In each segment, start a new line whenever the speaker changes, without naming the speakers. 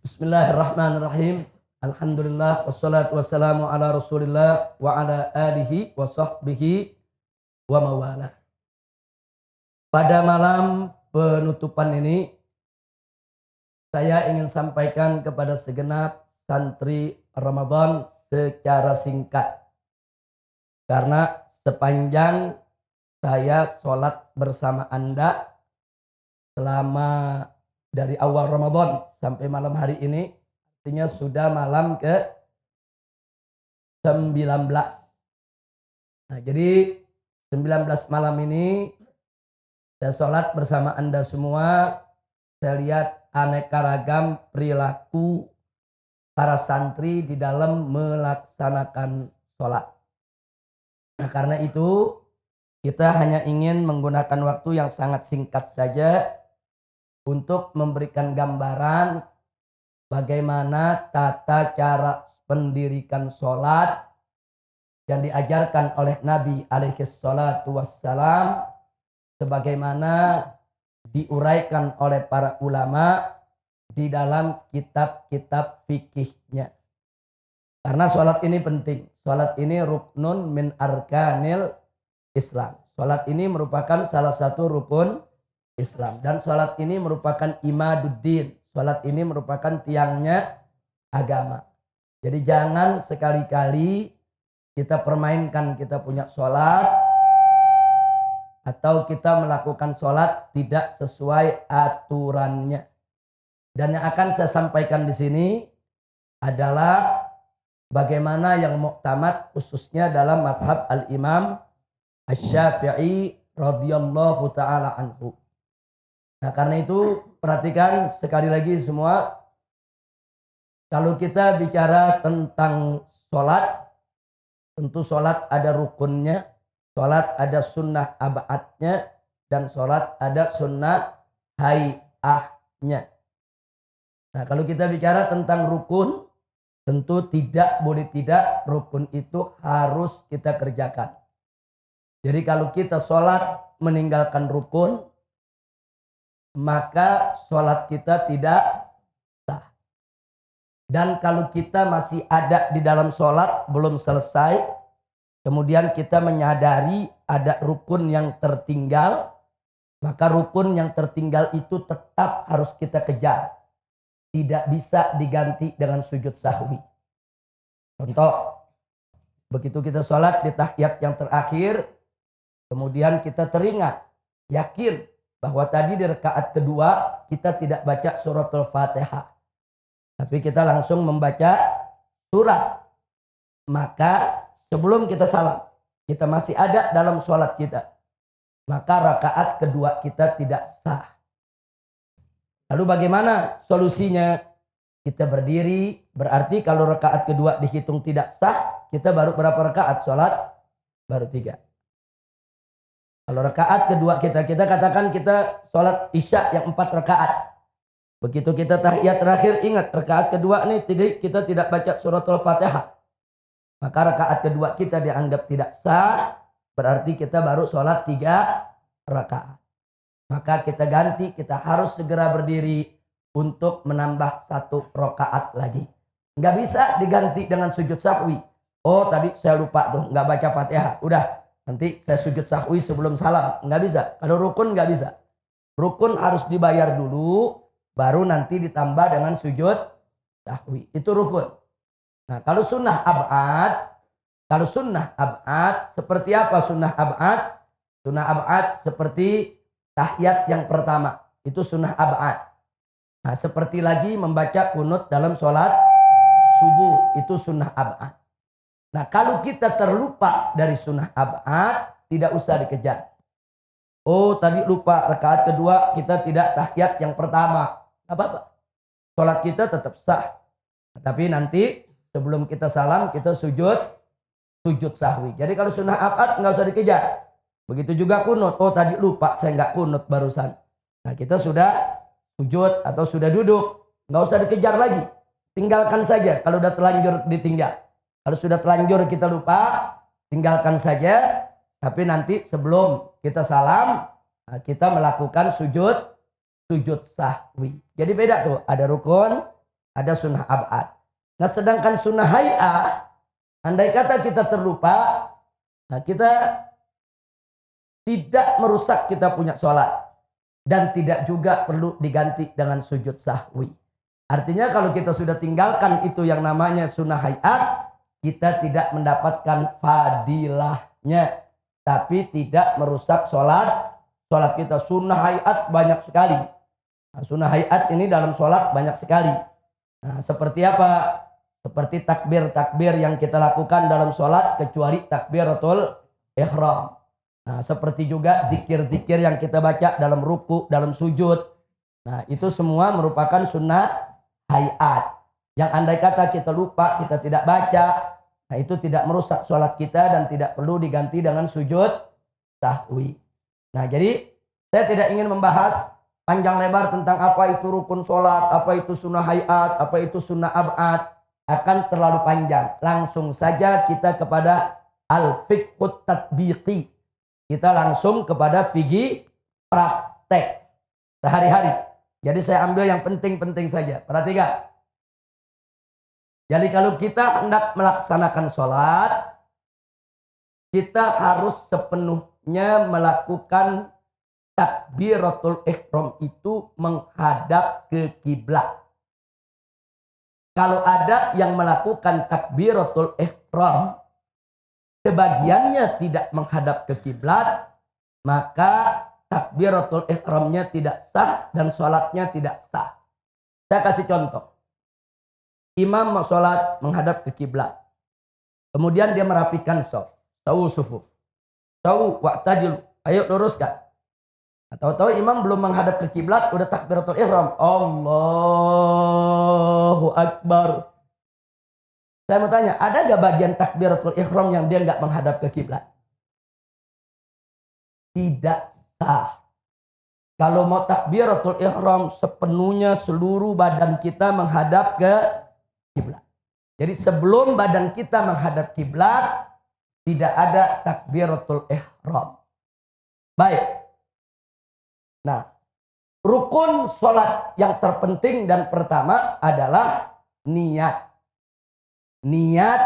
Bismillahirrahmanirrahim. Alhamdulillah wassalatu wassalamu ala Rasulillah wa ala alihi wa sahbihi wa mawala. Pada malam penutupan ini saya ingin sampaikan kepada segenap santri Ramadan secara singkat. Karena sepanjang saya sholat bersama Anda selama dari awal Ramadan sampai malam hari ini, artinya sudah malam ke-19. Nah, jadi 19 malam ini saya sholat bersama Anda semua. Saya lihat aneka ragam perilaku para santri di dalam melaksanakan sholat. Nah, karena itu kita hanya ingin menggunakan waktu yang sangat singkat saja untuk memberikan gambaran bagaimana tata cara pendirikan sholat yang diajarkan oleh Nabi alaihi salatu wassalam, sebagaimana diuraikan oleh para ulama di dalam kitab-kitab fikihnya. Karena sholat ini penting. Sholat ini ruknun min arkanil Islam. Sholat ini merupakan salah satu rukun Islam. Dan sholat ini merupakan imaduddin. Sholat ini merupakan tiangnya agama. Jadi jangan sekali-kali kita permainkan kita punya sholat, atau kita melakukan sholat tidak sesuai aturannya. Dan yang akan saya sampaikan di sini adalah bagaimana yang muktamad khususnya dalam mazhab al-Imam Asy-Syafi'i radhiyallahu ta'ala anhu. Nah, karena itu perhatikan sekali lagi semua, kalau kita bicara tentang sholat, tentu sholat ada rukunnya, sholat ada sunnah ab'adnya, dan sholat ada sunnah hay'ahnya. Nah, kalau kita bicara tentang rukun, tentu tidak boleh tidak rukun itu harus kita kerjakan. Jadi kalau kita sholat meninggalkan rukun, maka sholat kita tidak sah. Dan kalau kita masih ada di dalam sholat belum selesai, kemudian kita menyadari ada rukun yang tertinggal, maka rukun yang tertinggal itu tetap harus kita kejar. Tidak bisa diganti dengan sujud sahwi. Contoh, begitu kita sholat di tahiyat yang terakhir, kemudian kita teringat, yakin bahwa tadi di rakaat kedua kita tidak baca suratul Fatihah, tapi kita langsung membaca surat. Maka sebelum kita salam, kita masih ada dalam sholat kita, maka rakaat kedua kita tidak sah. Lalu bagaimana solusinya? Kita berdiri, berarti kalau rakaat kedua dihitung tidak sah, kita baru berapa rakaat sholat? Baru 3. Kalau rakaat kedua kita katakan kita sholat isya yang 4 rakaat. Begitu kita tahiyat terakhir, ingat rakaat kedua nih kita tidak baca suratul Fatihah. Maka rakaat kedua kita dianggap tidak sah, berarti kita baru sholat 3 rakaat. Maka kita ganti, kita harus segera berdiri untuk menambah 1 rakaat lagi. Nggak bisa diganti dengan sujud sahwi. Oh tadi saya lupa tuh, nggak baca Fatihah. Udah, nanti saya sujud sahwi sebelum salam. Nggak bisa. Kalau rukun nggak bisa. Rukun harus dibayar dulu, baru nanti ditambah dengan sujud sahwi. Itu rukun. Nah, kalau sunnah ab'ad, seperti apa sunnah ab'ad? Sunnah ab'ad seperti tahiyat yang pertama. Itu sunnah ab'ad. Nah, seperti lagi membaca kunut dalam sholat subuh. Itu sunnah ab'ad. Nah, kalau kita terlupa dari sunnah ab'ad, tidak usah dikejar. Oh, tadi lupa rakaat kedua kita tidak tahiyat yang pertama. Tidak apa-apa. Sholat kita tetap sah. Tapi nanti sebelum kita salam, kita sujud sahwi. Jadi kalau sunnah ab'ad nggak usah dikejar. Begitu juga kunut. Oh tadi lupa saya nggak kunut barusan. Nah kita sudah sujud atau sudah duduk. Nggak usah dikejar lagi. Tinggalkan saja kalau udah terlanjur ditinggal. Kalau sudah terlanjur kita lupa, tinggalkan saja. Tapi nanti sebelum kita salam, kita melakukan sujud sahwi. Jadi beda tuh. Ada rukun, ada sunnah ab'ad. Nah sedangkan sunnah hay'ah, andai kata kita terlupa, nah kita tidak merusak kita punya sholat. Dan tidak juga perlu diganti dengan sujud sahwi. Artinya kalau kita sudah tinggalkan itu yang namanya sunnah hay'at, kita tidak mendapatkan fadilahnya. Tapi tidak merusak sholat kita. Sunnah hay'at banyak sekali. Nah, sunnah hay'at ini dalam sholat banyak sekali. Nah, seperti apa? Seperti takbir-takbir yang kita lakukan dalam sholat kecuali takbiratul ihram. Nah, seperti juga zikir-zikir yang kita baca dalam ruku, dalam sujud. Nah, itu semua merupakan sunnah hay'at. Yang andai kata kita lupa, kita tidak baca, nah itu tidak merusak sholat kita dan tidak perlu diganti dengan sujud sahwi. Nah, jadi saya tidak ingin membahas panjang lebar tentang apa itu rukun sholat, apa itu sunnah hay'at, apa itu sunnah ab'ad. Akan terlalu panjang. Langsung saja kita kepada al-fiqhut tatbiqi. Kita langsung kepada fikih praktek sehari-hari. Jadi saya ambil yang penting-penting saja. Perhatikan. Jadi kalau kita hendak melaksanakan sholat, kita harus sepenuhnya melakukan takbiratul ihram itu menghadap ke kiblat. Kalau ada yang melakukan takbiratul ihram, sebagiannya tidak menghadap ke kiblat, maka takbiratul ihramnya tidak sah dan sholatnya tidak sah. Saya kasih contoh. Imam mau sholat menghadap ke kiblat. Kemudian dia merapikan shaf. Sawu sufuf. Sawu wa'tadil. Ayo luruskan. Tahu-tahu imam belum menghadap ke kiblat, udah takbiratul ihram. Allahu Akbar. Saya mau tanya, ada gak bagian takbiratul ihram yang dia nggak menghadap ke kiblat? Tidak sah. Kalau mau takbiratul ihram sepenuhnya seluruh badan kita menghadap ke kiblat. Jadi sebelum badan kita menghadap kiblat, tidak ada takbiratul ihram. Baik. Nah, rukun sholat yang terpenting dan pertama adalah niat. Niat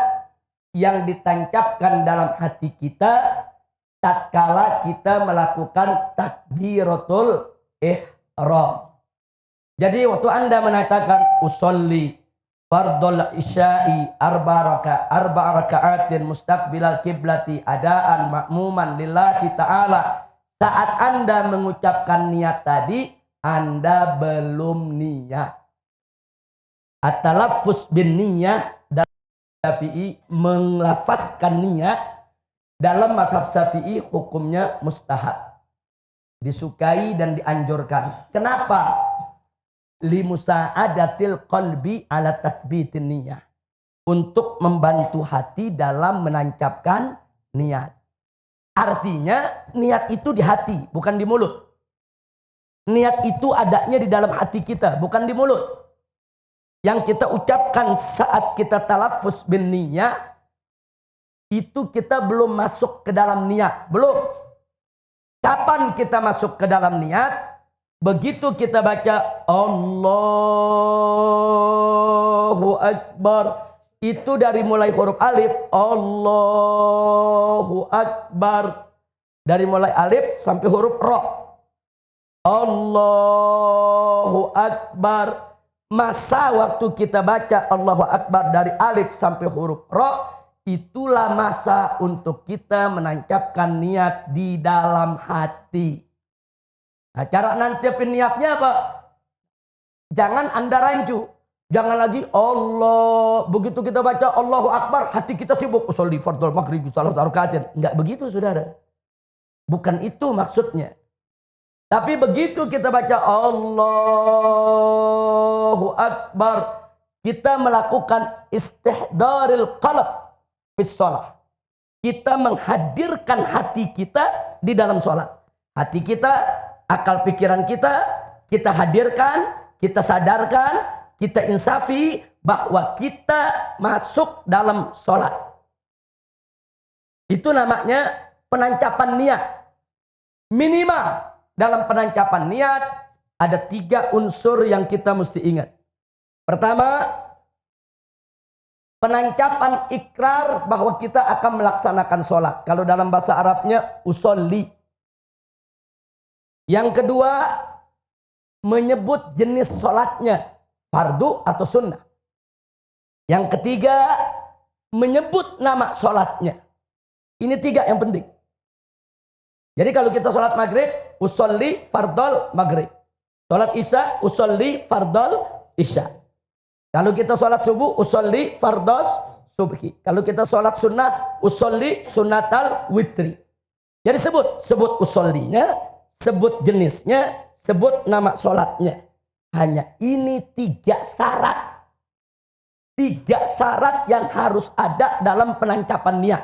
yang ditancapkan dalam hati kita tatkala kita melakukan takbiratul ihram. Jadi waktu Anda mengatakan usolli fardul isya'i arba raka'atin mustaqbilal kiblati adaan ma'muman lillahi ta'ala. Saat Anda mengucapkan niat tadi, Anda belum niat. At-talaffuz bin niyah dalam Syafi'i, melafazkan niat dalam mazhab Syafi'i hukumnya mustahab. Disukai dan dianjurkan. Kenapa? Limusa'adatil qalbi ala tathbitin niyah. Untuk membantu hati dalam menancapkan niat. Artinya niat itu di hati, bukan di mulut. Niat itu adanya di dalam hati kita, bukan di mulut. Yang kita ucapkan saat kita talaffuz bin niyah, itu kita belum masuk ke dalam niat. Belum. Kapan kita masuk ke dalam niat? Begitu kita baca Allahu Akbar. Itu dari mulai huruf alif, Allahu Akbar. Dari mulai alif sampai huruf ra. Allahu Akbar. Masa waktu kita baca Allahu Akbar dari alif sampai huruf ra, itulah masa untuk kita menancapkan niat di dalam hati. Nah, cara nancapin niatnya apa? Jangan Anda rancu. Jangan lagi Allah, begitu kita baca Allahu Akbar, hati kita sibuk usolli fardhu maghrib salah rakaatin. Enggak begitu, Saudara. Bukan itu maksudnya. Tapi begitu kita baca Allahu Akbar, kita melakukan istihdaril qalb fis shalah. Kita menghadirkan hati kita di dalam sholat. Hati kita, akal pikiran kita hadirkan, kita sadarkan, kita insafi bahwa kita masuk dalam sholat. Itu namanya penancapan niat. Minimal dalam penancapan niat ada 3 unsur yang kita mesti ingat. Pertama, penancapan ikrar bahwa kita akan melaksanakan sholat. Kalau dalam bahasa Arabnya usolli. Yang kedua, menyebut jenis sholatnya, fardu atau sunnah. Yang ketiga, menyebut nama sholatnya. Ini 3 yang penting. Jadi kalau kita sholat maghrib, usolli fardol maghrib. Sholat isya, usolli fardol isya. Kalau kita sholat subuh, usolli fardos subhi. Kalau kita sholat sunnah, usolli sunnatal witri. Jadi sebut usollinya, sebut jenisnya, sebut nama sholatnya. Hanya ini 3 syarat. 3 syarat yang harus ada dalam penancapan niat.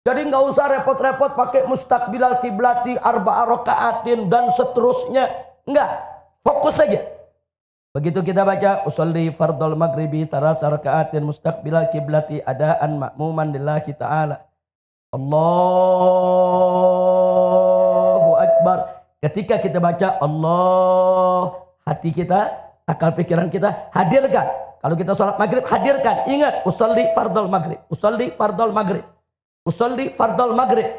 Jadi nggak usah repot-repot pakai mustaqbilal kiblati, arba'a raka'atin dan seterusnya. Enggak, fokus saja. Begitu kita baca usolli fardul maghribi tarata raka'atin mustaqbilal kiblati adaan ma'muman lillahi ta'ala. Allahu Akbar. Ketika kita baca Allah, hati kita, akal pikiran kita hadirkan. Kalau kita sholat maghrib, hadirkan. Ingat, usolli fardul maghrib. Usolli fardul maghrib. Usolli fardul maghrib.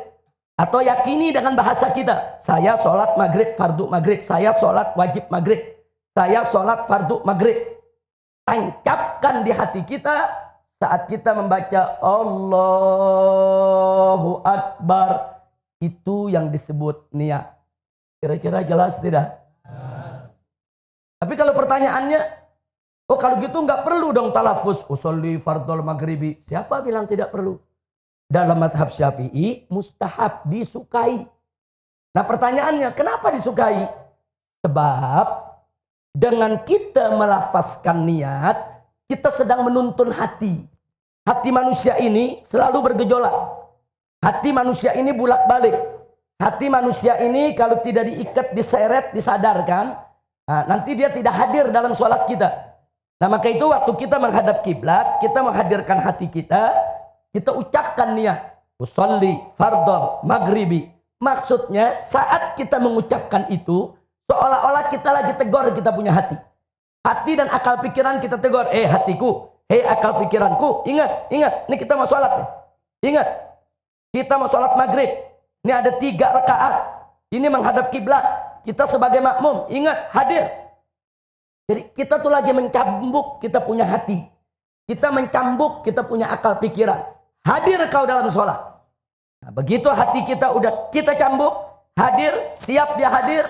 Atau yakini dengan bahasa kita. Saya sholat maghrib, fardu maghrib. Saya sholat wajib maghrib. Saya sholat fardu maghrib. Tancapkan di hati kita saat kita membaca Allahu Akbar. Itu yang disebut niat. Kira-kira jelas tidak? Tapi kalau pertanyaannya, oh kalau gitu nggak perlu dong talafuz. Usolli fardul maghribi. Siapa bilang tidak perlu? Dalam mazhab Syafi'i mustahab, disukai. Nah pertanyaannya, kenapa disukai? Sebab dengan kita melafazkan niat, kita sedang menuntun hati. Hati manusia ini selalu bergejolak. Hati manusia ini bulak-balik. Hati manusia ini kalau tidak diikat, diseret, disadarkan, nanti dia tidak hadir dalam sholat kita. Nah maka itu waktu kita menghadap kiblat, kita menghadirkan hati kita ucapkan niat. Usolli fardol maghribi. Maksudnya saat kita mengucapkan itu, seolah-olah kita lagi tegur kita punya hati. Hati dan akal pikiran kita tegur. Hatiku, akal pikiranku. Ingat. Ini kita mau sholat nih. Ingat. Kita mau sholat maghrib. Ini ada 3 rakaat. Ini menghadap kiblat. Kita sebagai makmum. Ingat, hadir. Jadi kita tuh lagi mencambuk kita punya hati. Kita mencambuk kita punya akal pikiran. Hadir kau dalam sholat. Nah, begitu hati kita udah kita cambuk. Hadir, siap dia hadir.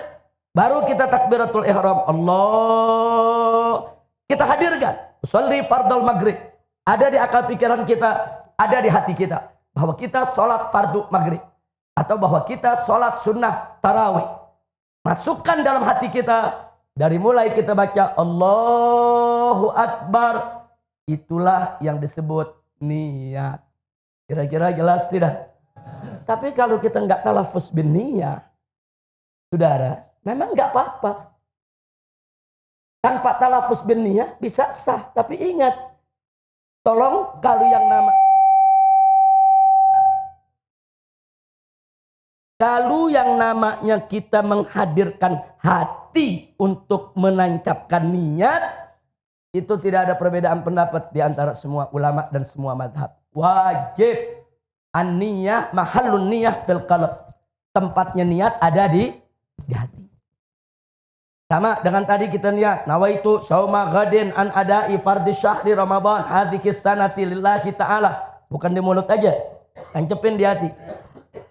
Baru kita takbiratul ihram. Allah. Kita hadirkan. Usolli fardul maghrib. Ada di akal pikiran kita. Ada di hati kita. Bahwa kita sholat fardu maghrib. Atau bahwa kita sholat sunnah tarawih. Masukkan dalam hati kita. Dari mulai kita baca Allahu Akbar. Itulah yang disebut niat. Kira-kira jelas tidak? Tapi kalau kita nggak talafuz bin niyah. Saudara. Memang nggak apa-apa. Tanpa talafuz bin niyah bisa sah. Tapi ingat, tolong kalau yang namanya kita menghadirkan hati untuk menancapkan niat, itu tidak ada perbedaan pendapat di antara semua ulama dan semua madhab. Wajib an-niyah mahallun niyah fil qalb. Tempatnya niat ada di hati. Sama dengan tadi kita niat nawaitu sauma ghadin an ada'i fardhi syahri Ramadan hadhihi sanati lillahi ta'ala. Bukan di mulut aja, tancepin di hati.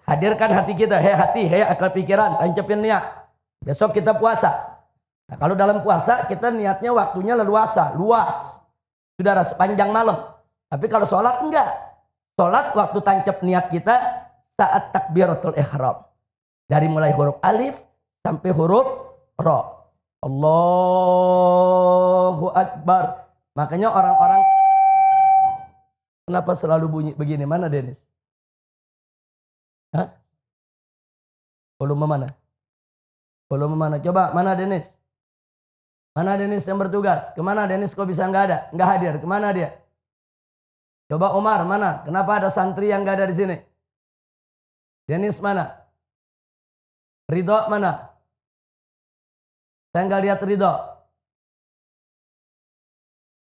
Hadirkan hati kita, hati, akal pikiran, tancepin niat. Besok kita puasa. Nah, kalau dalam puasa kita niatnya waktunya leluasa, luas. Saudara, sepanjang malam. Tapi kalau sholat enggak. Sholat waktu tancap niat kita saat takbiratul ihram. Dari mulai huruf alif sampai huruf ra. Allahu Akbar. Makanya orang-orang kenapa selalu bunyi begini? Mana Denis? Hah? Volume mana? Volume mana? Coba, mana Denis? Mana Denis yang bertugas? Kemana Denis kok bisa nggak ada? Nggak hadir. Kemana dia? Coba Umar, mana? Kenapa ada santri yang nggak ada di sini? Denis mana? Ridho mana? Saya nggak lihat Ridho.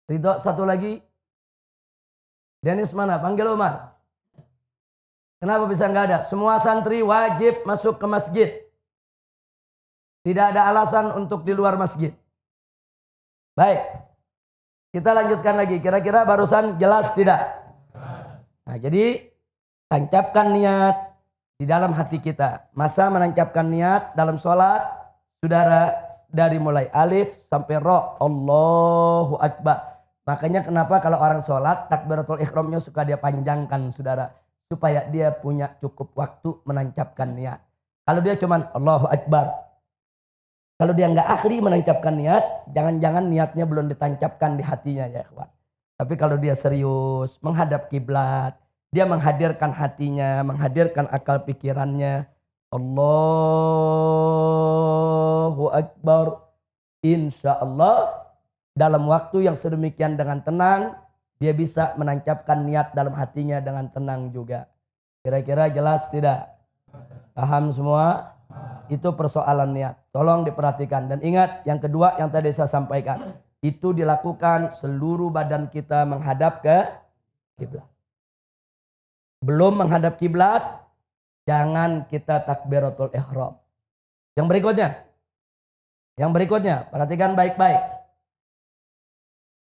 Ridho satu lagi. Dennis mana? Panggil Umar. Kenapa bisa nggak ada? Semua santri wajib masuk ke masjid. Tidak ada alasan untuk di luar masjid. Baik. Kita lanjutkan lagi. Kira-kira barusan jelas tidak? Nah, jadi tancapkan niat di dalam hati kita. Masa menancapkan niat dalam sholat, saudara, dari mulai alif sampai ro. Allahu Akbar. Makanya kenapa kalau orang sholat, takbiratul ihramnya suka dia panjangkan, saudara. Supaya dia punya cukup waktu menancapkan niat. Kalau dia cuman Allahu Akbar. Kalau dia nggak ahli menancapkan niat, jangan-jangan niatnya belum ditancapkan di hatinya ya ikhwan. Tapi kalau dia serius, menghadap kiblat, dia menghadirkan hatinya, menghadirkan akal pikirannya. Allahu Akbar. Insya Allah dalam waktu yang sedemikian dengan tenang, dia bisa menancapkan niat dalam hatinya dengan tenang juga. Kira-kira jelas tidak? Paham semua? Itu persoalan niat. Tolong diperhatikan. Dan ingat yang kedua yang tadi saya sampaikan. Itu dilakukan seluruh badan kita menghadap ke kiblat. Belum menghadap kiblat, jangan kita takbiratul ihram. Yang berikutnya, perhatikan baik-baik.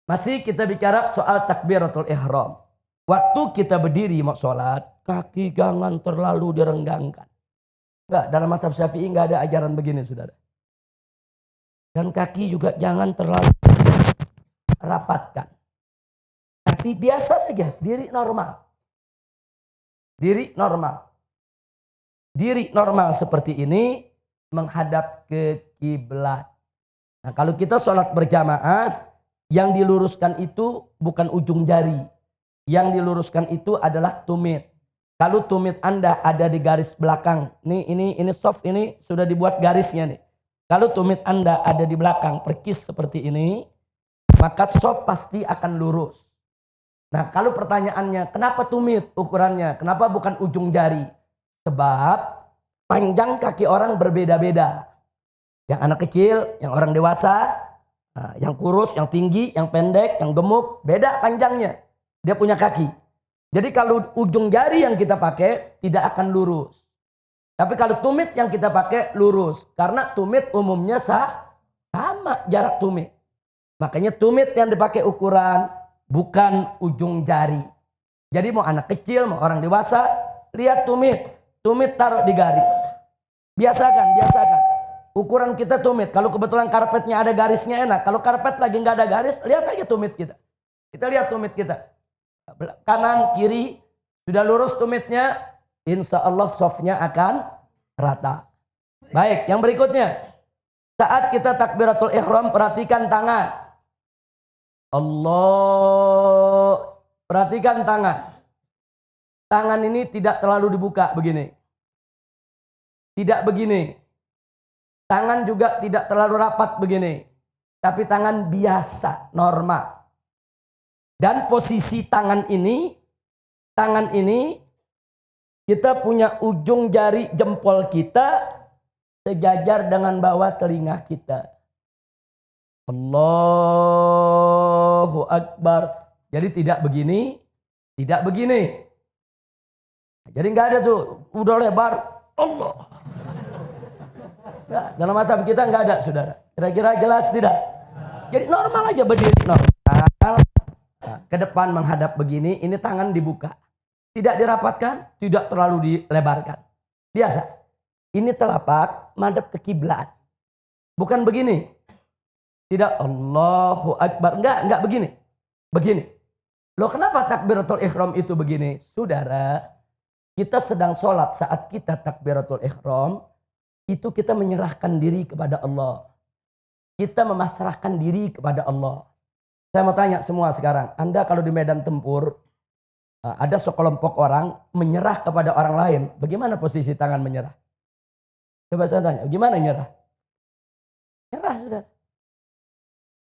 Masih kita bicara soal takbiratul ihram. Waktu kita berdiri mau sholat, kaki jangan terlalu direnggangkan. Enggak, dalam mazhab Syafi'i enggak ada ajaran begini, saudara. Dan kaki juga jangan terlalu rapatkan. Tapi biasa saja, diri normal. Diri normal seperti ini menghadap ke kiblat. Nah, kalau kita sholat berjamaah, yang diluruskan itu bukan ujung jari. Yang diluruskan itu adalah tumit. Kalau tumit Anda ada di garis belakang, ini soft, ini sudah dibuat garisnya nih. Kalau tumit Anda ada di belakang, perkis seperti ini, maka soft pasti akan lurus. Nah, kalau pertanyaannya, kenapa tumit ukurannya? Kenapa bukan ujung jari? Sebab panjang kaki orang berbeda-beda. Yang anak kecil, yang orang dewasa, yang kurus, yang tinggi, yang pendek, yang gemuk, beda panjangnya. Dia punya kaki. Jadi kalau ujung jari yang kita pakai tidak akan lurus. Tapi kalau tumit yang kita pakai lurus. Karena tumit umumnya sama jarak tumit. Makanya tumit yang dipakai ukuran bukan ujung jari. Jadi mau anak kecil, mau orang dewasa, lihat tumit. Tumit taruh di garis. Biasakan. Ukuran kita tumit. Kalau kebetulan karpetnya ada garisnya enak. Kalau karpet lagi nggak ada garis, lihat aja tumit kita. Kita lihat tumit kita. Kanan, kiri, sudah lurus tumitnya. Insya Allah softnya akan rata. Baik, yang berikutnya. Saat kita takbiratul ihram, perhatikan tangan. Allah. Perhatikan tangan. Tangan ini tidak terlalu dibuka begini. Tidak begini. Tangan juga tidak terlalu rapat begini. Tapi tangan biasa, normal. Dan posisi tangan ini kita punya ujung jari jempol kita sejajar dengan bawah telinga kita. Allahu Akbar. Jadi tidak begini, tidak begini. Jadi nggak ada tuh, udah lebar, Allah. Nah, dalam mazhab kita nggak ada, saudara. Kira-kira jelas tidak? Jadi normal aja berdiri normal. Nah, ke depan menghadap begini, ini tangan dibuka. Tidak dirapatkan, tidak terlalu dilebarkan. Biasa. Ini telapak madhab ke kiblat. Bukan begini. Tidak Allahu Akbar. Enggak begini. Begini. Loh kenapa takbiratul ihram itu begini? Saudara, kita sedang sholat saat kita takbiratul ihram, itu kita menyerahkan diri kepada Allah. Kita memasrahkan diri kepada Allah. Saya mau tanya semua sekarang, Anda kalau di medan tempur, ada sekelompok orang menyerah kepada orang lain, bagaimana posisi tangan menyerah? Coba saya tanya, gimana nyerah? Nyerah, saudara.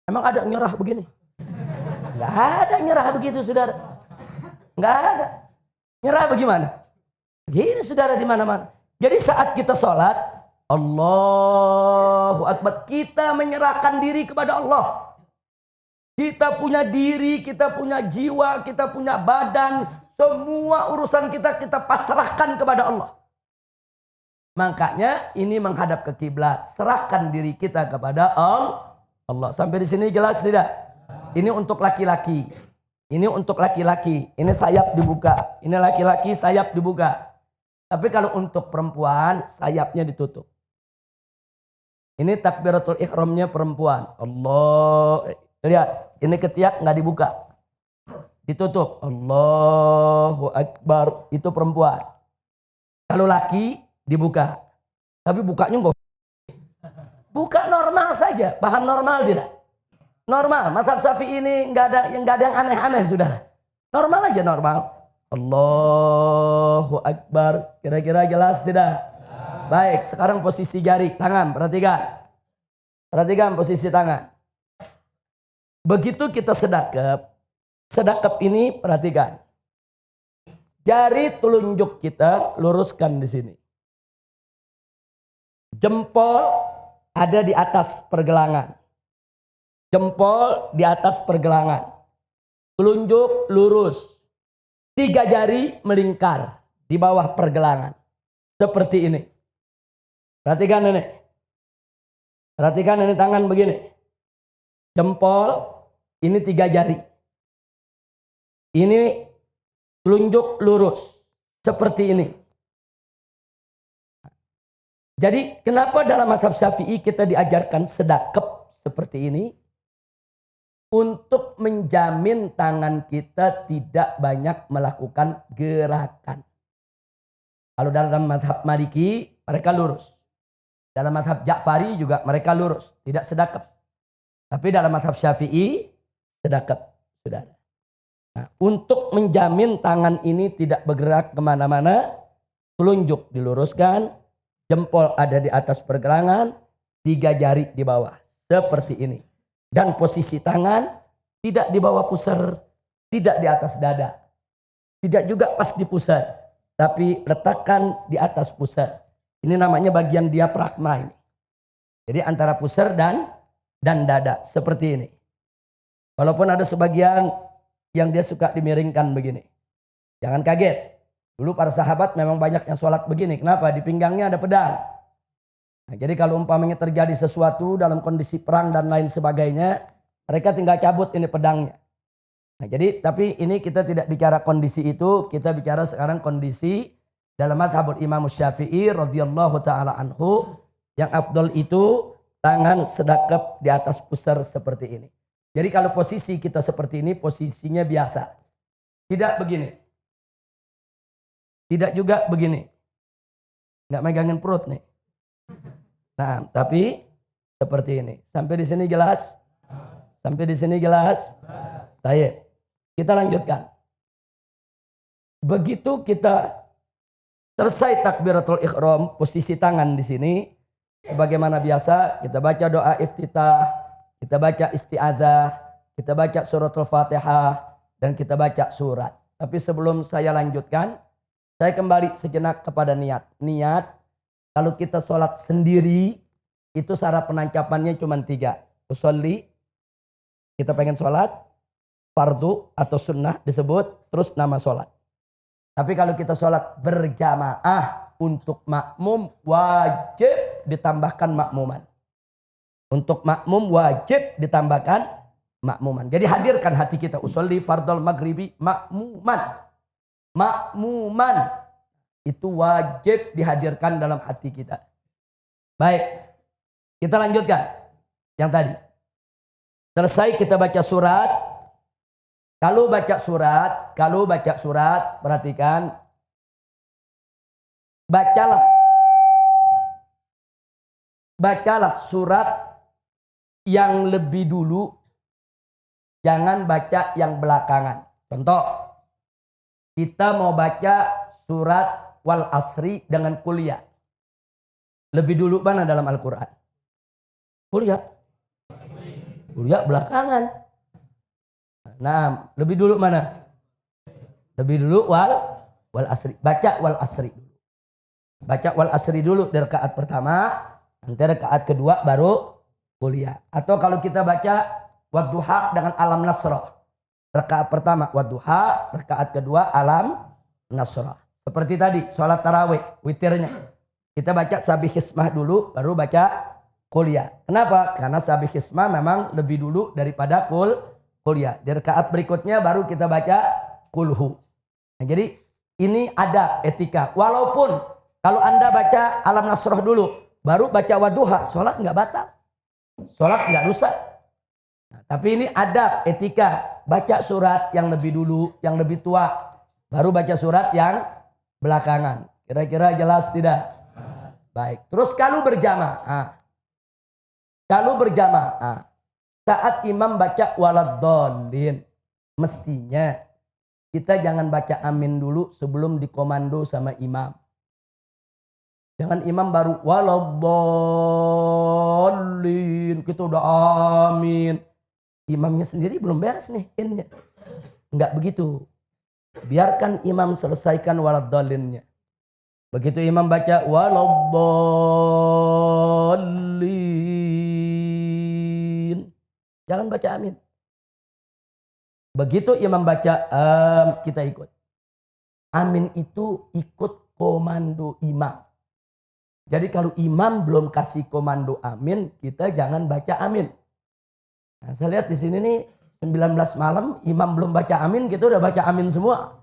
Emang ada nyerah begini? Nggak ada nyerah begitu, saudara. Nggak ada. Nyerah bagaimana? Begini, saudara, di mana-mana. Jadi saat kita sholat, Allahu Akbar, kita menyerahkan diri kepada Allah. Kita punya diri, kita punya jiwa, kita punya badan. Semua urusan kita pasrahkan kepada Allah. Makanya ini menghadap ke kiblat. Serahkan diri kita kepada Allah. Sampai di sini jelas tidak? Ini untuk laki-laki. Ini untuk laki-laki. Ini sayap dibuka. Ini laki-laki sayap dibuka. Tapi kalau untuk perempuan sayapnya ditutup. Ini takbiratul ihramnya perempuan. Allah. Lihat. Ini ketiak nggak dibuka. Ditutup. Allahu Akbar. Itu perempuan. Kalau laki dibuka. Tapi bukanya enggak. Buka normal saja. Paham normal tidak? Normal. Mazhab Syafi'i ini nggak ada yang aneh-aneh, saudara. Normal aja, normal. Allahu Akbar. Kira-kira jelas tidak? Baik. Sekarang posisi jari, tangan. Perhatikan. Perhatikan posisi tangan. Begitu kita sedekap. Sedekap ini perhatikan. Jari telunjuk kita luruskan di sini. Jempol ada di atas pergelangan. Jempol di atas pergelangan. Telunjuk lurus. 3 jari melingkar di bawah pergelangan. Seperti ini. Perhatikan ini. Perhatikan ini tangan begini. Jempol ini 3 jari. Ini telunjuk lurus. Seperti ini. Jadi kenapa dalam mazhab Syafi'i kita diajarkan sedekap seperti ini? Untuk menjamin tangan kita tidak banyak melakukan gerakan. Kalau dalam mazhab Maliki mereka lurus. Dalam mazhab Ja'fari juga mereka lurus. Tidak sedekap. Tapi dalam mazhab Syafi'i sedekap. Saudara. Nah, untuk menjamin tangan ini tidak bergerak kemana-mana. Telunjuk diluruskan. Jempol ada di atas pergelangan, 3 jari di bawah. Seperti ini. Dan posisi tangan tidak di bawah pusar, tidak di atas dada. Tidak juga pas di pusar, tapi letakkan di atas pusar. Ini namanya bagian diafragma ini. Jadi antara pusar dan dada. Seperti ini. Walaupun ada sebagian yang dia suka dimiringkan begini. Jangan kaget. Dulu para sahabat memang banyak yang sholat begini. Kenapa? Di pinggangnya ada pedang. Nah, jadi kalau umpamanya terjadi sesuatu dalam kondisi perang dan lain sebagainya, mereka tinggal cabut ini pedangnya. Nah, jadi tapi ini kita tidak bicara kondisi itu, kita bicara sekarang kondisi dalam mazhabul Imam Syafi'i radhiyallahu taala anhu, yang afdol itu tangan sedekap di atas pusar seperti ini. Jadi kalau posisi kita seperti ini, posisinya biasa. Tidak begini. Tidak juga begini. Nggak megangin perut nih. Nah, tapi seperti ini. Sampai di sini jelas? Sampai di sini jelas? Baik. Kita lanjutkan. Begitu kita selesai takbiratul ihram, posisi tangan di sini sebagaimana biasa, kita baca doa iftitah, kita baca isti'adzah, kita baca suratul Fatihah, dan kita baca surat. Tapi sebelum saya lanjutkan, saya kembali sejenak kepada niat. Niat, kalau kita sholat sendiri, itu syarat penancapannya cuma 3. Usolli, kita pengen sholat, fardu atau sunnah disebut, terus nama sholat. Tapi kalau kita sholat berjamaah, untuk makmum wajib ditambahkan makmuman. Untuk makmum wajib ditambahkan makmuman. Jadi hadirkan hati kita. Usolli fardal maghribi makmuman. Makmuman itu wajib dihadirkan dalam hati kita. Baik, kita lanjutkan yang tadi. Selesai kita baca surat. Kalau baca surat, perhatikan. Bacalah surat yang lebih dulu. Jangan baca yang belakangan. Contoh. Kita mau baca surat wal asri dengan kuliah. Lebih dulu mana dalam Al-Quran? Kuliah. Kuliah belakangan. Nah, lebih dulu mana? Lebih dulu wal asri. Baca wal asri. Baca wal asri dulu dari rakaat pertama. Nanti rakaat kedua baru kuliah. Atau kalau kita baca Wadduha dengan alam nasrah. Rakaat pertama wadduha, rakaat kedua alam nasrah. Seperti tadi sholat tarawih, witirnya. Kita baca sabih hismah dulu, baru baca kuliah. Kenapa? Karena sabih hismah memang lebih dulu daripada kuliah. Di rakaat berikutnya baru kita baca kulhu. Nah, jadi ini ada etika. Walaupun kalau Anda baca alam nasrah dulu, baru baca wadduha, sholat nggak batal. Sholat nggak rusak. Nah, tapi ini adab, etika. Baca surat yang lebih dulu, yang lebih tua. Baru baca surat yang belakangan. Kira-kira jelas tidak? Baik. Terus kalau berjamaah. Kalau berjamaah. Saat imam baca waladdallin. Mestinya kita jangan baca amin dulu sebelum dikomando sama imam. Jangan imam baru waladdallin. Kita udah amin. Imamnya sendiri belum beres nih innya. Enggak begitu. Biarkan imam selesaikan waladdalinnya. Begitu imam baca waladdallin. Jangan baca amin. Begitu imam baca kita ikut. Amin itu ikut komando imam. Jadi kalau imam belum kasih komando amin, kita jangan baca amin. Nah, saya lihat di sini nih 19 malam imam belum baca amin, kita udah baca amin semua.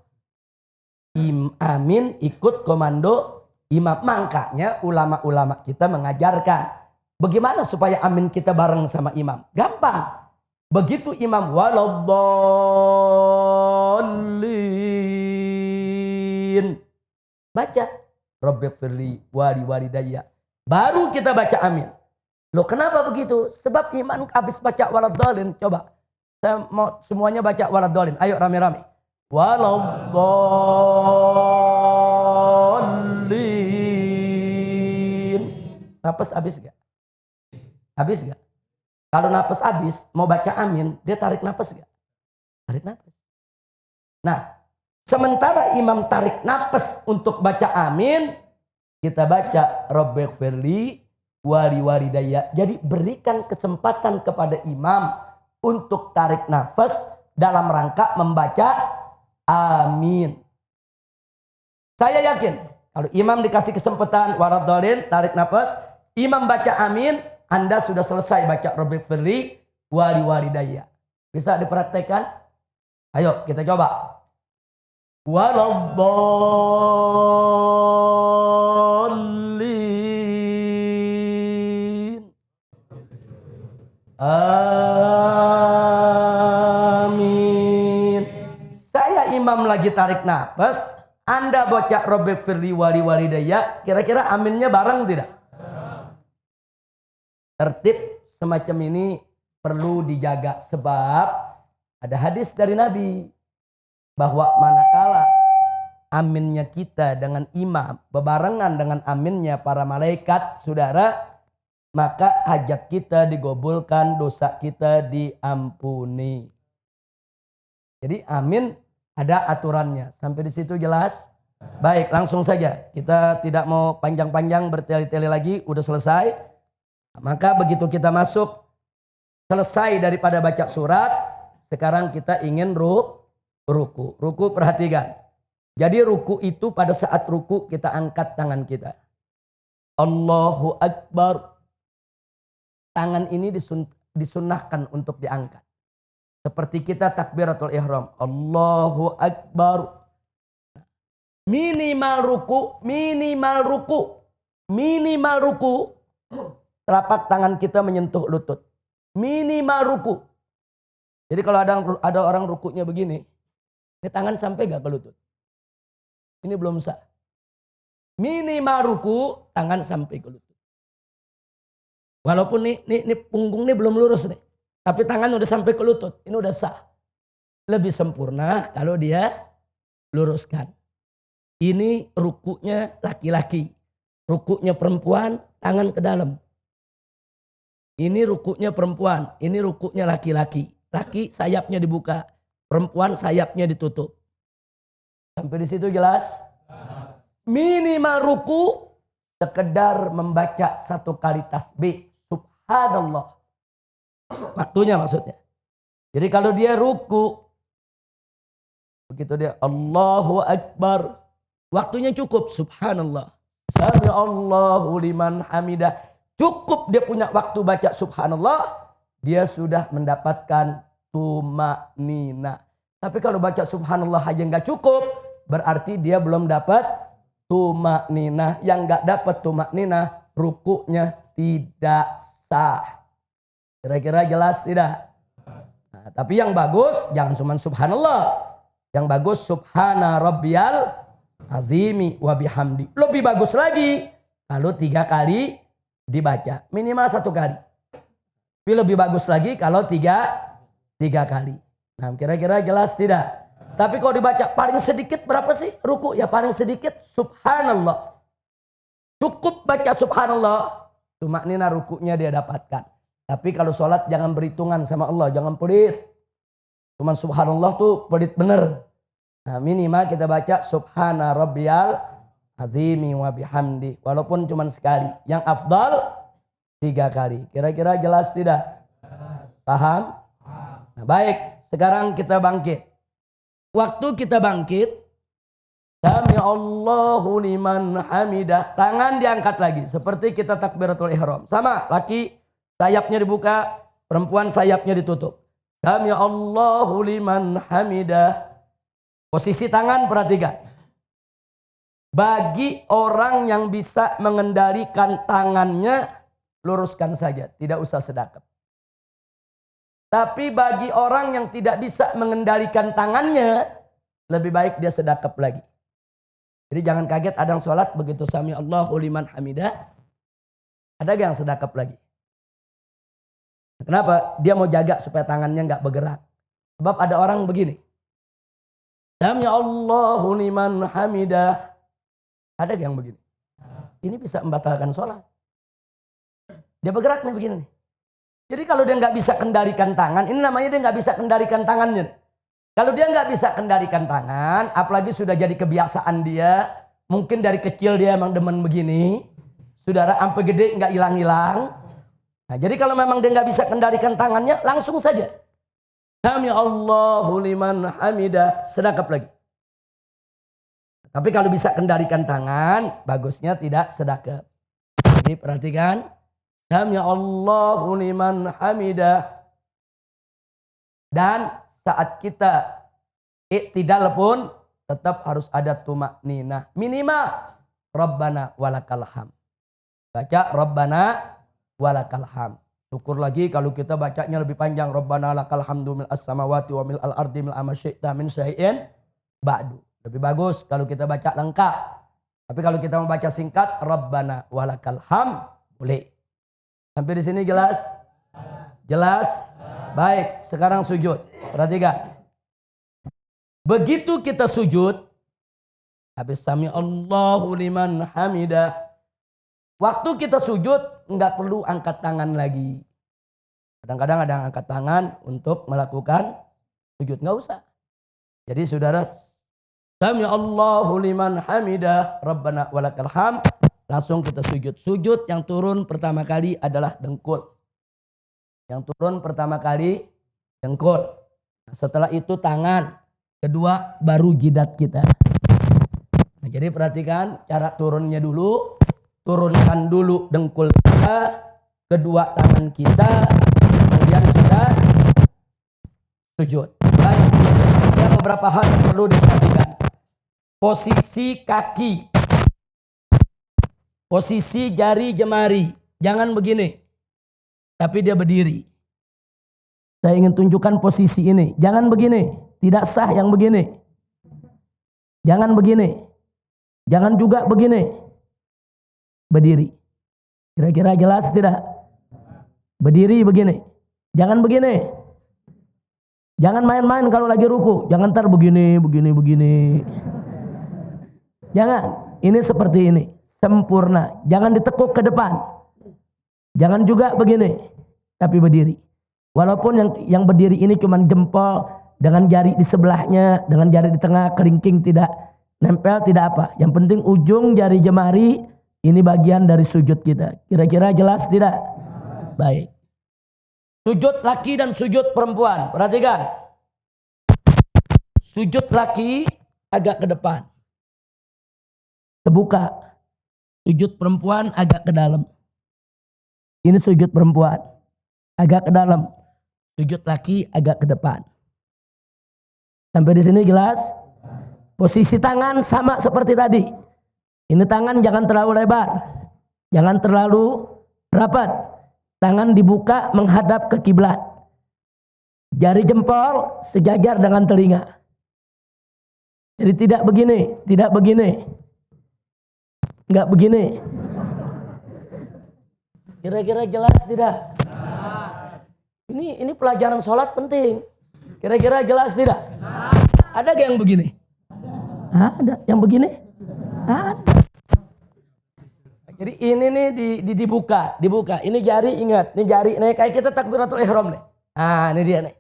Amin ikut komando imam. Makanya ulama-ulama kita mengajarkan bagaimana supaya amin kita bareng sama imam. Gampang. Begitu imam waladdallin, baca Rabbighfirli walidayya. Baru kita baca amin. Loh kenapa begitu? Sebab imam habis baca waladdallin. Coba saya mau semuanya baca waladdallin. Ayo rame-rame. Waladdallin. Napas habis gak? Habis gak? Kalau napas habis, mau baca amin, dia tarik napas gak? Tarik napas. Nah, sementara imam tarik napas untuk baca amin, kita baca Rabbighfirli walidayya. Jadi berikan kesempatan kepada imam untuk tarik nafas dalam rangka membaca amin. Saya yakin kalau imam dikasih kesempatan waladdallin, tarik nafas, imam baca amin, Anda sudah selesai baca Rabbighfirli walidayya. Bisa dipraktekkan? Ayo kita coba. Waladdallin. Amin. Saya imam lagi tarik nafas, Anda baca Rabbighfirli walidayya, kira-kira aminnya bareng tidak? Tertib semacam ini perlu dijaga sebab ada hadis dari Nabi bahwa manakala aminnya kita dengan imam bebarengan dengan aminnya para malaikat, saudara, maka hajat kita digobulkan, dosa kita diampuni. Jadi amin ada aturannya. Sampai di situ jelas? Baik, langsung saja. Kita tidak mau panjang-panjang bertele-tele lagi, udah selesai. Maka begitu kita masuk selesai daripada baca surat, sekarang kita ingin ruku. Ruku perhatikan. Jadi ruku itu pada saat ruku kita angkat tangan kita. Allahu Akbar. Tangan ini disunnahkan untuk diangkat. Seperti kita takbiratul ihram. Allahu Akbar. Minimal ruku. Telapak tangan kita menyentuh lutut. Minimal ruku. Jadi kalau ada orang rukunya begini, ini tangan sampai gak ke lutut? Ini belum sah. Minimal ruku, tangan sampai ke lutut. Walaupun ini punggung ini belum lurus nih. Tapi tangan udah sampai ke lutut. Ini udah sah. Lebih sempurna kalau dia luruskan. Ini rukunya laki-laki. Rukunya perempuan, tangan ke dalam. Ini rukunya perempuan, ini rukunya laki-laki. Laki sayapnya dibuka, perempuan sayapnya ditutup. Sampai di situ jelas? Minimal ruku sekedar membaca 1 kali tasbih. Subhanallah. Waktunya maksudnya. Jadi kalau dia ruku, begitu dia Allahu Akbar, waktunya cukup, subhanallah. Sami Allahu liman hamidah. Cukup dia punya waktu baca subhanallah, dia sudah mendapatkan tumaknina. Tapi kalau baca subhanallah aja nggak cukup, berarti dia belum dapat tumaknina. Yang nggak dapat tumaknina, rukunya tidak sah. Kira-kira jelas tidak? Nah, tapi yang bagus jangan cuma subhanallah. Yang bagus subhana rabbiyal azimi wa bihamdi. Lebih bagus lagi kalau 3 kali dibaca. Minimal 1 kali. Tapi lebih bagus lagi kalau 3 kali. Nah, kira-kira jelas tidak? Tapi kalau dibaca paling sedikit berapa sih ruku? Ya paling sedikit subhanallah. Cukup baca subhanallah, tumaknina rukunya dia dapatkan. Tapi kalau sholat jangan berhitungan sama Allah, jangan pelit. Cuman subhanallah tuh pelit bener. Nah, minimal kita baca subhana rabbiyal azimi wa bihamdi. Walaupun cuman sekali. Yang afdal 3 kali. Kira-kira jelas tidak? Paham? Nah, baik, sekarang kita bangkit. Waktu kita bangkit, Sami Allahu liman hamidah. Tangan diangkat lagi. Seperti kita takbiratul ihram. Sama, laki sayapnya dibuka, perempuan sayapnya ditutup. Sami Allahu liman hamidah. Posisi tangan perhatikan. Bagi orang yang bisa mengendalikan tangannya, luruskan saja. Tidak usah sedekap. Tapi bagi orang yang tidak bisa mengendalikan tangannya, lebih baik dia sedekap lagi. Jadi jangan kaget ada yang sholat begitu sami Allahu liman hamidah. Ada yang sedekap lagi. Kenapa? Dia mau jaga supaya tangannya nggak bergerak. Sebab ada orang begini. Sami Allahu liman hamidah. Ada yang begini. Ini bisa membatalkan sholat. Dia bergerak nih begini. Jadi kalau dia nggak bisa kendalikan tangan, ini namanya dia nggak bisa kendalikan tangannya. Kalau dia nggak bisa kendalikan tangan, apalagi sudah jadi kebiasaan dia, mungkin dari kecil dia emang demen begini, saudara sampai gede nggak hilang-hilang. Nah, jadi kalau memang dia nggak bisa kendalikan tangannya, langsung saja. Sami Allahu liman hamidah, sedekap lagi. Tapi kalau bisa kendalikan tangan, bagusnya tidak sedekap. Jadi perhatikan, Sami Allahu liman hamidah. Dan saat kita iktidal pun tetap harus ada tumakninah. Minimal Rabbana walakal hamd. Baca Rabbana walakal hamd. Syukur lagi kalau kita bacanya lebih panjang. Rabbana lakal hamdu mil as-samawati wa mil al-ardi mil amasyi'ta min syai'in ba'du. Lebih bagus kalau kita baca lengkap. Tapi kalau kita mau baca singkat, Rabbana walakal hamd, boleh. Sampai di sini jelas? Jelas? Baik, sekarang sujud. Perhatikan. Begitu kita sujud, habis sami Allahu liman hamidah. Waktu kita sujud, enggak perlu angkat tangan lagi. Kadang-kadang ada yang angkat tangan untuk melakukan sujud. Enggak usah. Jadi saudara, sami Allahu liman hamidah, Rabbana walakal hamd. Langsung kita sujud. Sujud yang turun pertama kali adalah dengkul. Yang turun pertama kali dengkul. Nah, setelah itu tangan. Kedua baru jidat kita. Nah, jadi perhatikan cara turunnya dulu. Turunkan dulu dengkul kita. Kedua tangan kita. Kemudian kita sujud. Baik. Ada beberapa hal yang perlu diperhatikan. Posisi kaki. Posisi jari jemari. Jangan begini. Tapi dia berdiri. Saya ingin tunjukkan posisi ini. Jangan begini. Tidak sah yang begini. Jangan begini. Jangan juga begini. Berdiri. Kira-kira jelas tidak? Berdiri begini. Jangan begini. Jangan main-main kalau lagi ruku. Jangan ntar begini, begini. Jangan. Ini seperti ini. Sempurna. Jangan ditekuk ke depan. Jangan juga begini. Tapi berdiri. Walaupun yang berdiri ini cuma jempol dengan jari di sebelahnya, dengan jari di tengah, kelingking tidak nempel, tidak apa. Yang penting ujung jari jemari ini bagian dari sujud kita. Kira-kira jelas tidak? Baik. Sujud laki dan sujud perempuan. Perhatikan. Sujud laki agak ke depan. Terbuka. Sujud perempuan agak ke dalam. Ini sujud perempuan. Agak ke dalam. Sujud laki agak ke depan. Sampai di sini jelas? Posisi tangan sama seperti tadi. Ini tangan jangan terlalu lebar. Jangan terlalu rapat. Tangan dibuka menghadap ke kiblat. Jari jempol sejajar dengan telinga. Jadi tidak begini, tidak begini. Enggak begini. Kira-kira jelas tidak? Ini pelajaran sholat penting. Kira-kira jelas tidak? Ada gak yang begini? Ada. Yang begini? Ada. Jadi ini nih dibuka. Ini jari, ingat. Ini jari, nih kayak kita takbiratul ihram nih. Nah ini dia nih.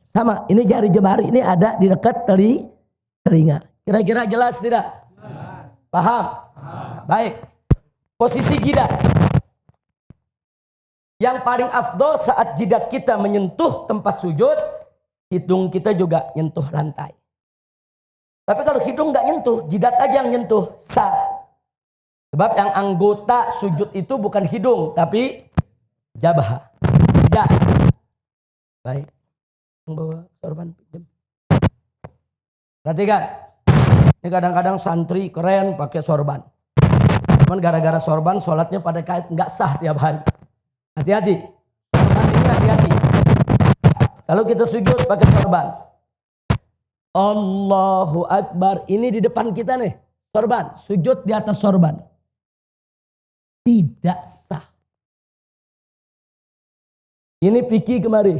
Sama, ini jari jemari ini ada di dekat telinga. Kira-kira jelas tidak? Paham? Baik. Posisi jidat. Yang paling afdol saat jidat kita menyentuh tempat sujud, hidung kita juga nyentuh lantai. Tapi kalau hidung nggak nyentuh, jidat aja yang nyentuh, sah. Sebab yang anggota sujud itu bukan hidung, tapi jabah, jidat. Baik. Bawa sorban. Perhatikan. Ini kadang-kadang santri keren pakai sorban. Cuman gara-gara sorban, sholatnya pada nggak sah tiap hari. Hati-hati. Ini hati-hati. Kalau kita sujud pakai sorban. Allahu Akbar. Ini di depan kita nih. Sorban. Sujud di atas sorban. Tidak sah. Ini Piki kemari.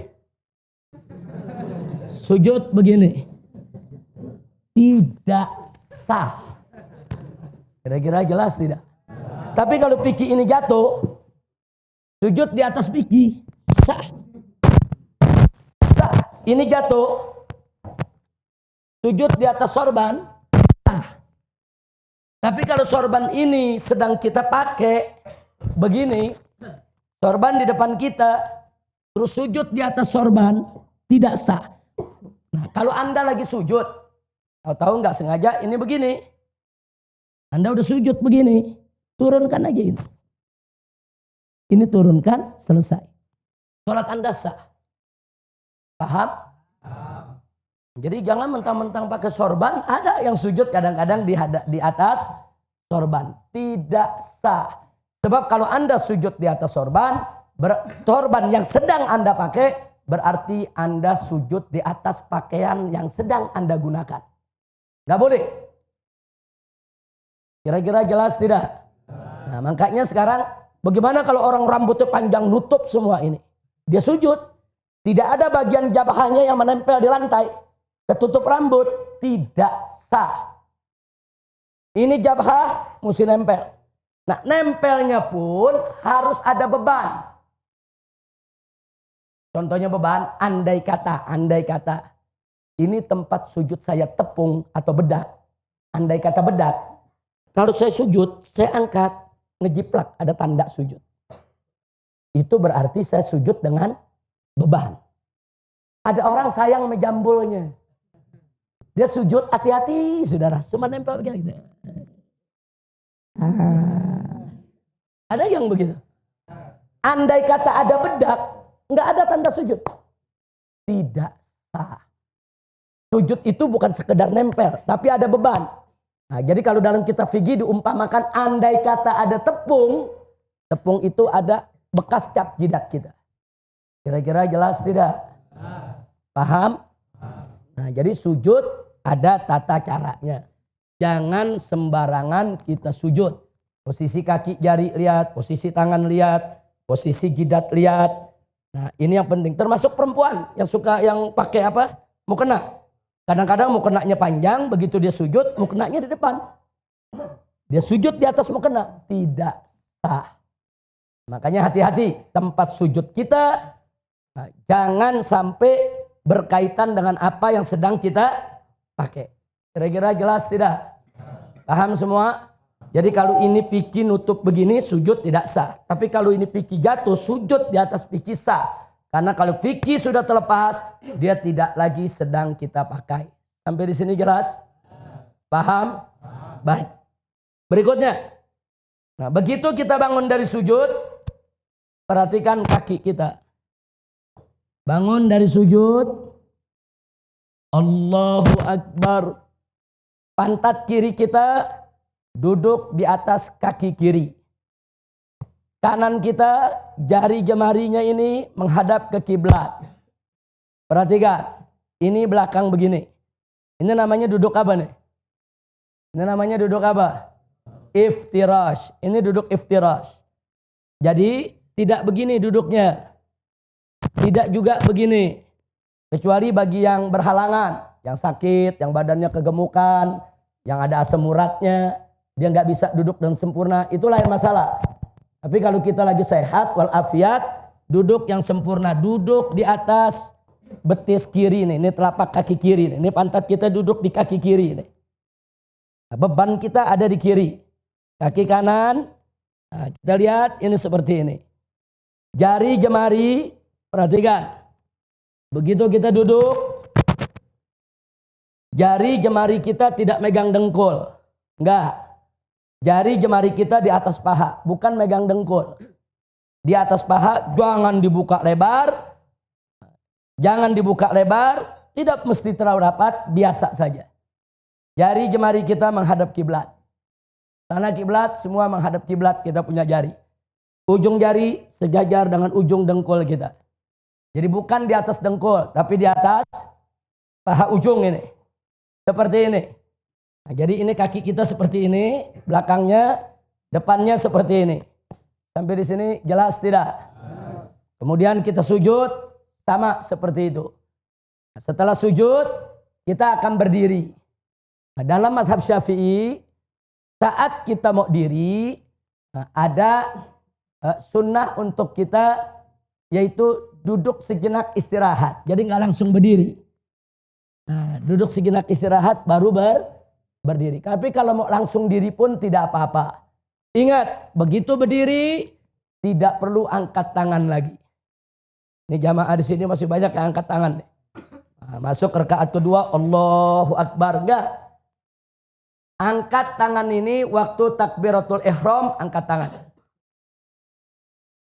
Sujud begini. Tidak sah. Kira-kira jelas tidak? Tapi kalau Piki ini jatuh, sujud di atas Piki, sah. Sah. Ini jatuh, sujud di atas sorban, sah. Tapi kalau sorban ini sedang kita pakai begini, sorban di depan kita, terus sujud di atas sorban, tidak sah. Nah, kalau Anda lagi sujud, tahu nggak sengaja ini begini, Anda udah sujud begini, turunkan aja ini. Ini turunkan, selesai. Sholat Anda sah. Paham? Jadi jangan mentang-mentang pakai sorban, ada yang sujud kadang-kadang di atas sorban. Tidak sah. Sebab kalau Anda sujud di atas sorban, sorban yang sedang Anda pakai, berarti Anda sujud di atas pakaian yang sedang Anda gunakan. Nggak boleh. Kira-kira jelas tidak? Nah, makanya sekarang bagaimana kalau orang rambutnya panjang nutup semua ini? Dia sujud, tidak ada bagian jabahnya yang menempel di lantai, ketutup rambut, tidak sah. Ini jabah mesti nempel. Nah, nempelnya pun harus ada beban. Contohnya beban, andai kata ini tempat sujud saya tepung atau bedak. Andai kata bedak, kalau saya sujud, saya angkat, ngejiplak, ada tanda sujud. Itu berarti saya sujud dengan beban. Ada orang sayang menjambulnya. Dia sujud hati-hati, saudara. Cuma nempel begini. Ada yang begitu. Andai kata ada bedak, nggak ada tanda sujud. Tidak sah. Sujud itu bukan sekedar nempel, tapi ada beban. Nah, jadi kalau dalam kitab fikih diumpamakan andai kata ada tepung, tepung itu ada bekas cap jidat kita. Kira-kira jelas tidak? Paham? Nah, jadi sujud ada tata caranya. Jangan sembarangan kita sujud. Posisi kaki jari lihat, posisi tangan lihat, posisi jidat lihat. Nah, ini yang penting. Termasuk perempuan yang suka yang pakai apa? Mukena. Kadang-kadang mukenanya panjang, begitu dia sujud, mukenanya di depan. Dia sujud di atas mukena, tidak sah. Makanya hati-hati tempat sujud kita, nah, jangan sampai berkaitan dengan apa yang sedang kita pakai. Kira-kira jelas tidak? Paham semua? Jadi kalau ini piki nutup begini, sujud tidak sah. Tapi kalau ini piki jatuh, sujud di atas piki sah. Karena kalau piki sudah terlepas, dia tidak lagi sedang kita pakai. Sampai di sini jelas? Paham? Baik. Berikutnya. Nah, begitu kita bangun dari sujud, perhatikan kaki kita. Bangun dari sujud. Allahu Akbar. Pantat kiri kita duduk di atas kaki kiri. Kanan kita, jari jemarinya ini menghadap ke kiblat. Perhatikan, ini belakang begini. Ini namanya duduk apa nih? Ini namanya duduk apa? Iftirash. Ini duduk iftirash. Jadi tidak begini duduknya. Tidak juga begini. Kecuali bagi yang berhalangan, yang sakit, yang badannya kegemukan, yang ada asam uratnya. Dia nggak bisa duduk dengan sempurna, itu lain masalah. Tapi kalau kita lagi sehat walafiat, duduk yang sempurna, duduk di atas betis kiri nih, ini telapak kaki kiri nih, ini pantat kita duduk di kaki kiri nih. Nah, beban kita ada di kiri, kaki kanan. Nah, kita lihat ini seperti ini. Jari jemari, perhatikan. Begitu kita duduk, jari jemari kita tidak megang dengkul, enggak. Jari jemari kita di atas paha, bukan megang dengkul. Di atas paha, jangan dibuka lebar. Jangan dibuka lebar, tidak mesti terlalu rapat, biasa saja. Jari jemari kita menghadap kiblat. Tanah kiblat, semua menghadap kiblat, kita punya jari. Ujung jari sejajar dengan ujung dengkul kita. Jadi bukan di atas dengkul, tapi di atas paha ujung ini. Seperti ini. Nah, jadi ini kaki kita seperti ini, belakangnya, depannya seperti ini. Sampai di sini jelas tidak? Kemudian kita sujud, sama seperti itu. Nah, setelah sujud, kita akan berdiri. Nah, dalam mazhab Syafi'i, saat kita mau diri, nah, ada sunnah untuk kita, yaitu duduk sejenak istirahat. Jadi nggak langsung berdiri. Nah, duduk sejenak istirahat baru berdiri. Tapi kalau mau langsung diri pun tidak apa-apa. Ingat, begitu berdiri tidak perlu angkat tangan lagi. Ini jamaah di sini masih banyak yang angkat tangan. Nah, masuk rakaat kedua, Allahu Akbar. Enggak. Angkat tangan ini waktu takbiratul ihram, angkat tangan.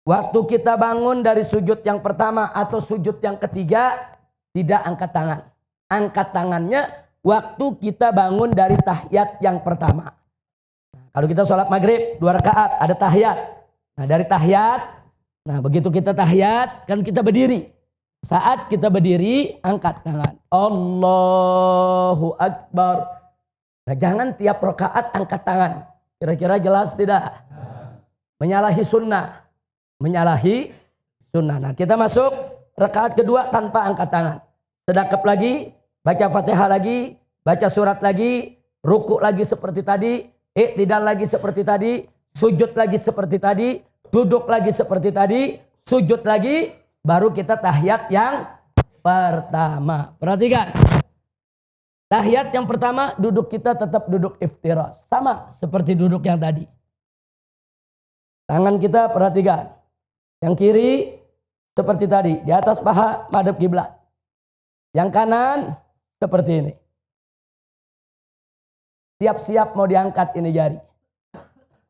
Waktu kita bangun dari sujud yang pertama atau sujud yang ketiga, tidak angkat tangan. Angkat tangannya waktu kita bangun dari tahiyat yang pertama. Nah, kalau kita sholat maghrib 2 rakaat ada tahiyat. Nah dari tahiyat, nah begitu kita tahiyat kan kita berdiri. Saat kita berdiri angkat tangan. Allahu Akbar. Nah jangan tiap rakaat angkat tangan. Kira-kira jelas tidak? Menyalahi sunnah. Menyalahi sunnah. Nah kita masuk rakaat kedua tanpa angkat tangan. Sedekap lagi. Baca Fatihah lagi, baca surat lagi, ruku lagi seperti tadi, i'tidal lagi seperti tadi, sujud lagi seperti tadi, duduk lagi seperti tadi, sujud lagi, baru kita tahiyat yang pertama. Perhatikan. Tahiyat yang pertama duduk kita tetap duduk iftirash. Sama seperti duduk yang tadi. Tangan kita perhatikan. Yang kiri seperti tadi, di atas paha madhab kiblat. Yang kanan seperti ini. Siap-siap mau diangkat ini jari.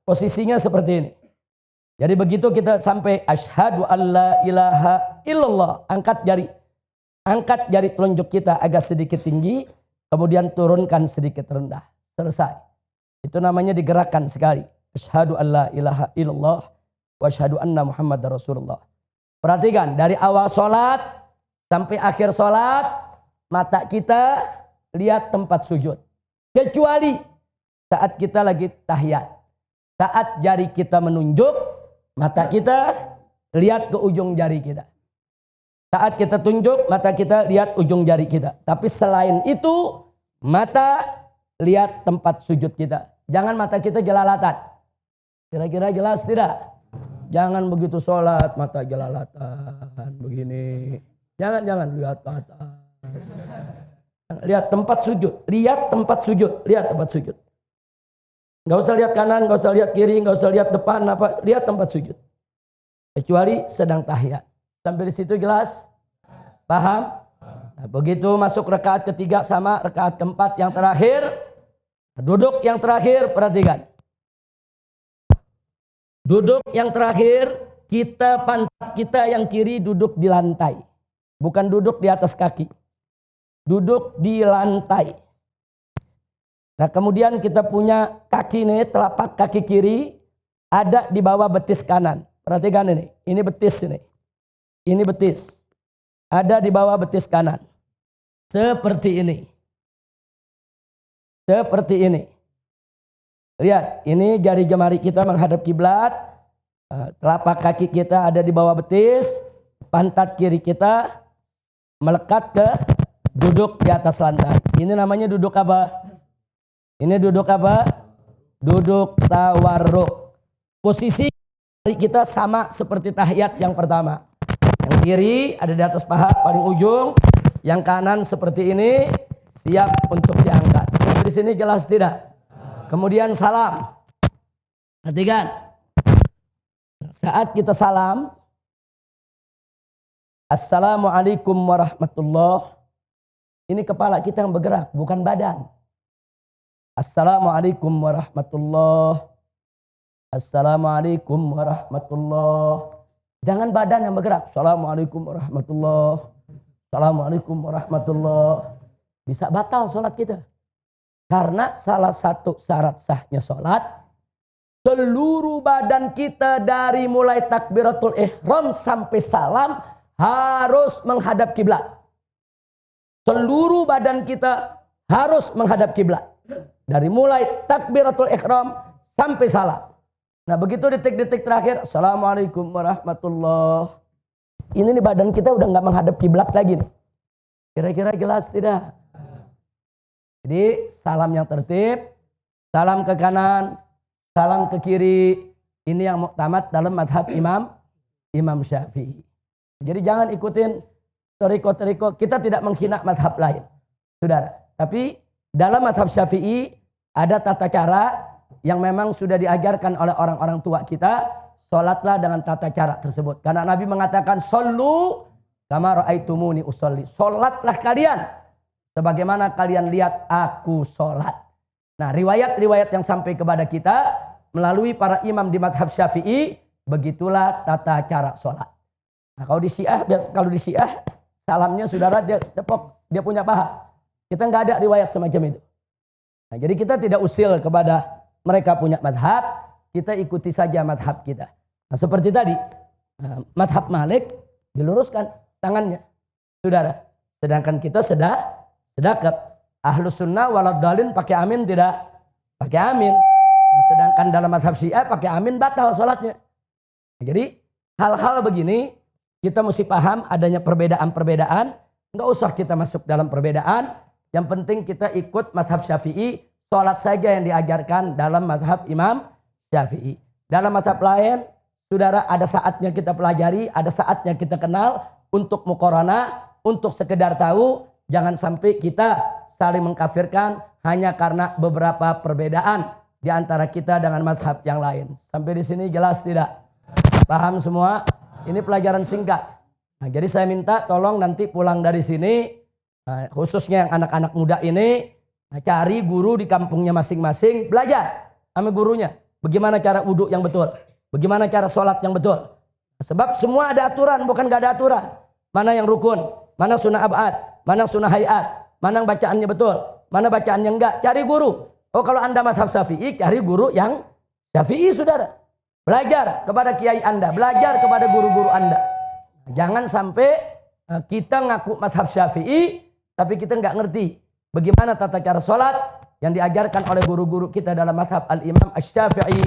Posisinya seperti ini. Jadi begitu kita sampai asyhadu alla ilaha illallah. Angkat jari. Angkat jari telunjuk kita agak sedikit tinggi. Kemudian turunkan sedikit rendah. Selesai. Itu namanya digerakkan sekali. Asyhadu alla ilaha illallah. Wa asyhadu anna Muhammadar Rasulullah. Perhatikan. Dari awal sholat sampai akhir sholat. Mata kita lihat tempat sujud. Kecuali saat kita lagi tahiyat. Saat jari kita menunjuk, mata kita lihat ke ujung jari kita. Saat kita tunjuk, mata kita lihat ujung jari kita. Tapi selain itu, mata lihat tempat sujud kita. Jangan mata kita jelalatan. Kira-kira jelas tidak? Jangan begitu sholat, mata jelalatan. Begini. Jangan lihat ke atas. Lihat tempat sujud, lihat tempat sujud, lihat tempat sujud. Nggak usah lihat kanan, nggak usah lihat kiri, nggak usah lihat depan, apa, lihat tempat sujud. Kecuali sedang tahiyat. Sampai di situ jelas? Paham? Nah, begitu masuk rakaat ketiga sama rakaat keempat yang terakhir, duduk yang terakhir, perhatikan. Duduk yang terakhir, pantat kita yang kiri duduk di lantai. Bukan duduk di atas kaki. Duduk di lantai. Nah, kemudian kita punya kaki nih, telapak kaki kiri ada di bawah betis kanan. Perhatikan ini betis ini. Ini betis. Ada di bawah betis kanan. Seperti ini. Seperti ini. Lihat, ini jari jemari kita menghadap kiblat. Telapak kaki kita ada di bawah betis. Pantat kiri kita melekat ke duduk di atas lantai. Ini namanya duduk apa? Ini duduk apa? Duduk tawarruk. Posisi kita sama seperti tahiyat yang pertama. Yang kiri ada di atas paha paling ujung. Yang kanan seperti ini, siap untuk diangkat. Di sini jelas tidak? Kemudian salam. Perhatikan. Saat kita salam, Assalamualaikum warahmatullahi. Ini kepala kita yang bergerak, bukan badan. Assalamualaikum warahmatullahi. Assalamualaikum warahmatullahi. Jangan badan yang bergerak. Assalamualaikum warahmatullahi. Assalamualaikum warahmatullahi. Bisa batal sholat kita. Karena salah satu syarat sahnya sholat, seluruh badan kita dari mulai takbiratul ihram sampai salam harus menghadap kiblat. Seluruh badan kita harus menghadap kiblat. Dari mulai takbiratul ihram sampai salam. Nah, begitu detik-detik terakhir, Assalamualaikum warahmatullahi. Ini nih badan kita udah nggak menghadap kiblat lagi nih. Kira-kira jelas tidak? Jadi salam yang tertib, salam ke kanan, salam ke kiri. Ini yang muktamad dalam madhab Imam Syafi'i. Jadi jangan ikutin teriko-teriko. Kita tidak menghina madhab lain, saudara. Tapi dalam madhab Syafi'i ada tata cara yang memang sudah diajarkan oleh orang-orang tua kita. Sholatlah dengan tata cara tersebut. Karena Nabi mengatakan, Shollu kama ra'aitumuni usolli. Sholatlah kalian sebagaimana kalian lihat aku sholat. Nah, riwayat-riwayat yang sampai kepada kita melalui para imam di madhab Syafi'i, begitulah tata cara sholat. Nah, kalau di Syiah, salamnya saudara dia tepok, dia punya paha. Kita nggak ada riwayat semacam itu. Nah, jadi kita tidak usil kepada mereka punya madhab, kita ikuti saja madhab kita. Nah, seperti tadi, madhab Malik diluruskan tangannya, saudara. Sedangkan kita sedekap. Ahlus sunnah waladhdallin pakai amin tidak? Pakai amin. Nah, sedangkan dalam madhab Syiah pakai amin batal sholatnya. Nah, jadi hal-hal begini kita mesti paham adanya perbedaan-perbedaan. Nggak usah kita masuk dalam perbedaan. Yang penting kita ikut madhab Syafi'i. Sholat saja yang diajarkan dalam madhab Imam Syafi'i. Dalam madhab lain, saudara, ada saatnya kita pelajari, ada saatnya kita kenal untuk muqaranah, untuk sekedar tahu. Jangan sampai kita saling mengkafirkan hanya karena beberapa perbedaan di antara kita dengan madhab yang lain. Sampai di sini jelas tidak? Paham semua? Ini pelajaran singkat. Nah, jadi saya minta tolong nanti pulang dari sini, khususnya yang anak-anak muda ini, cari guru di kampungnya masing-masing, belajar sama gurunya. Bagaimana cara wudhu yang betul? Bagaimana cara sholat yang betul? Sebab semua ada aturan, bukan gak ada aturan. Mana yang rukun, mana sunnah abad, mana sunnah hayat, mana bacaannya betul, mana bacaannya enggak. Cari guru. Oh, kalau Anda madhab Syafi'i, cari guru yang Syafi'i, saudara. Belajar kepada kiai Anda, belajar kepada guru-guru Anda. Jangan sampai kita ngaku madhab Syafi'i, tapi kita nggak ngerti bagaimana tata cara sholat yang diajarkan oleh guru-guru kita dalam madhab Al-Imam Asy-Syafi'i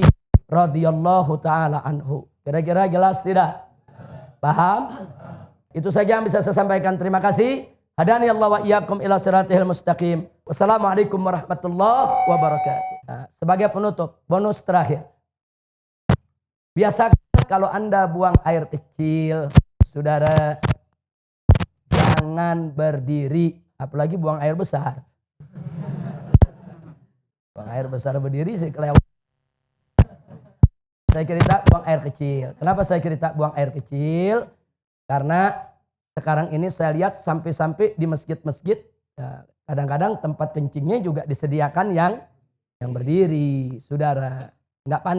radhiyallahu ta'ala anhu. Kira-kira jelas tidak? Paham? Itu saja yang bisa saya sampaikan. Terima kasih. Hadani Allah wa iyyakum ila siratil mustaqim. Wassalamualaikum warahmatullahi wabarakatuh. Nah, sebagai penutup, bonus terakhir. Biasakan kalau Anda buang air kecil, saudara, jangan berdiri. Apalagi buang air besar. Buang air besar berdiri sih kelewat. saya cerita buang air kecil. Kenapa saya cerita buang air kecil? Karena sekarang ini saya lihat sampai-sampai di masjid-masjid ya, kadang-kadang tempat kencingnya juga disediakan yang berdiri, saudara. Nggak